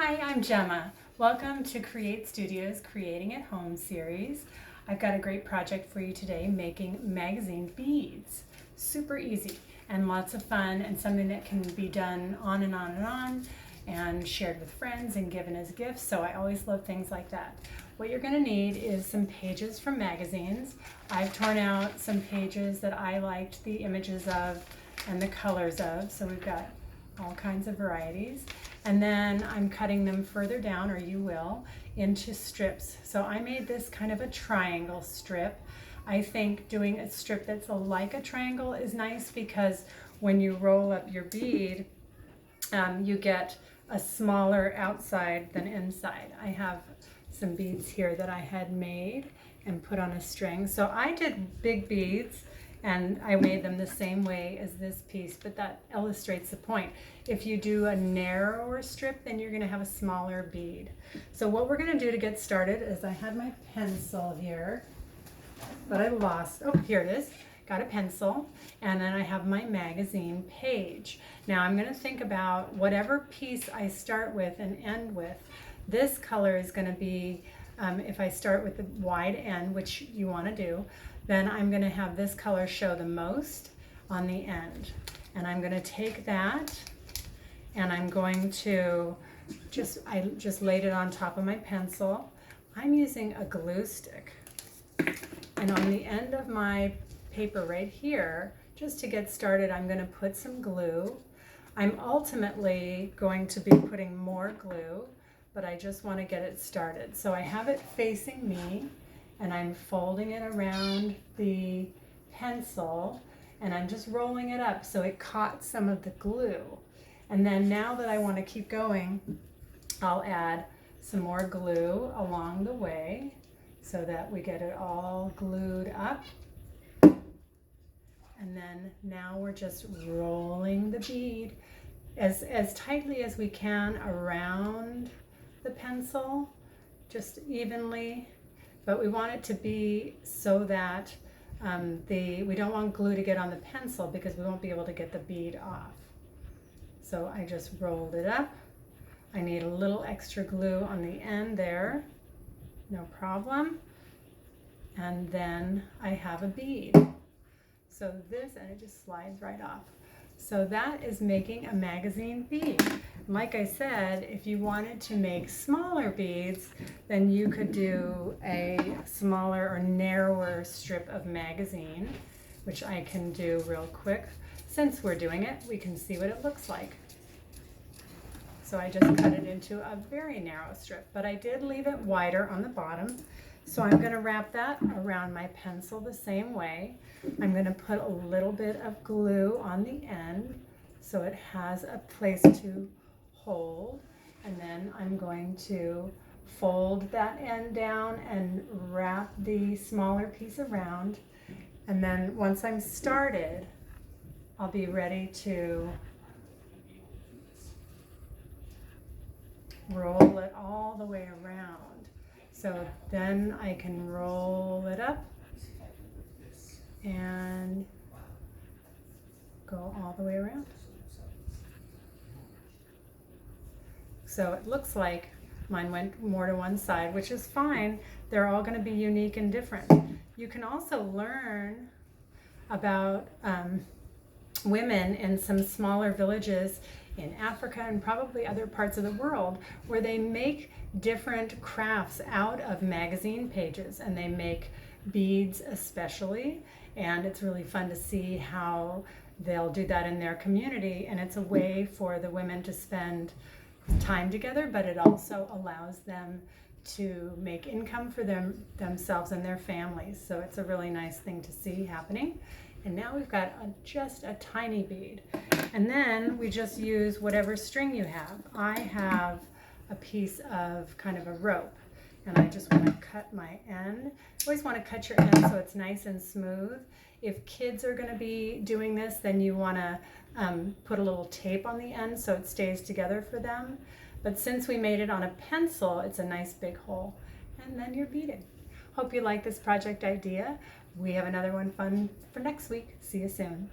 Hi, I'm Gemma. Welcome to Create Studio's Creating at Home series. I've got a great project for you today, making magazine beads. Super easy and lots of fun, and something that can be done on and on and on and shared with friends and given as gifts. So I always love things like that. What you're going to need is some pages from magazines. I've torn out some pages that I liked the images of and the colors of, so we've got all kinds of varieties. And then I'm cutting them further down, or you will, into strips. So I made this kind of a triangle strip. I think doing a strip that's like a triangle is nice because when you roll up your bead, you get a smaller outside than inside. I have some beads here that I had made and put on a string. So I did big beads and I made them the same way as this piece, but that illustrates the point. If you do a narrower strip, then you're gonna have a smaller bead. So what we're gonna do to get started is I had my pencil here, but I lost, oh, here it is. Got a pencil, and then I have my magazine page. Now I'm gonna think about whatever piece I start with and end with. This color is gonna be, if I start with the wide end, which you wanna do, then I'm going to have this color show the most on the end. And I'm going to take that and I'm going to I just laid it on top of my pencil. I'm using a glue stick. And on the end of my paper right here, just to get started, I'm going to put some glue. I'm ultimately going to be putting more glue, but I just want to get it started. So I have it facing me, and I'm folding it around the pencil, and I'm just rolling it up so it caught some of the glue. And then now that I want to keep going, I'll add some more glue along the way so that we get it all glued up. And then now we're just rolling the bead as tightly as we can around the pencil, just evenly. But we want it to be so that we don't want glue to get on the pencil because we won't be able to get the bead off. So I just rolled it up. I need a little extra glue on the end there, no problem. And then I have a bead. So this, and it just slides right off. So that is making a magazine bead. Like I said, if you wanted to make smaller beads, then you could do a smaller or narrower strip of magazine, which I can do real quick. Since we're doing it, we can see what it looks like. So I just cut it into a very narrow strip, but I did leave it wider on the bottom. So I'm going to wrap that around my pencil the same way. I'm going to put a little bit of glue on the end so it has a place to hold, and then I'm going to fold that end down and wrap the smaller piece around, and then once I'm started, I'll be ready to roll it all the way around. So then I can roll it up and go all the way around. So it looks like mine went more to one side, which is fine. They're all going to be unique and different. You can also learn about women in some smaller villages in Africa and probably other parts of the world where they make different crafts out of magazine pages, and they make beads especially, and it's really fun to see how they'll do that in their community. And it's a way for the women to spend time together, but it also allows them to make income for themselves and their families. So it's a really nice thing to see happening. And now we've got just a tiny bead. And then we just use whatever string you have. I have a piece of kind of a rope, and I just want to cut my end. You always want to cut your end so it's nice and smooth. If kids are going to be doing this, then you want to put a little tape on the end so it stays together for them. But since we made it on a pencil, it's a nice big hole. And then you're beading. Hope you like this project idea. We have another one fun for next week. See you soon.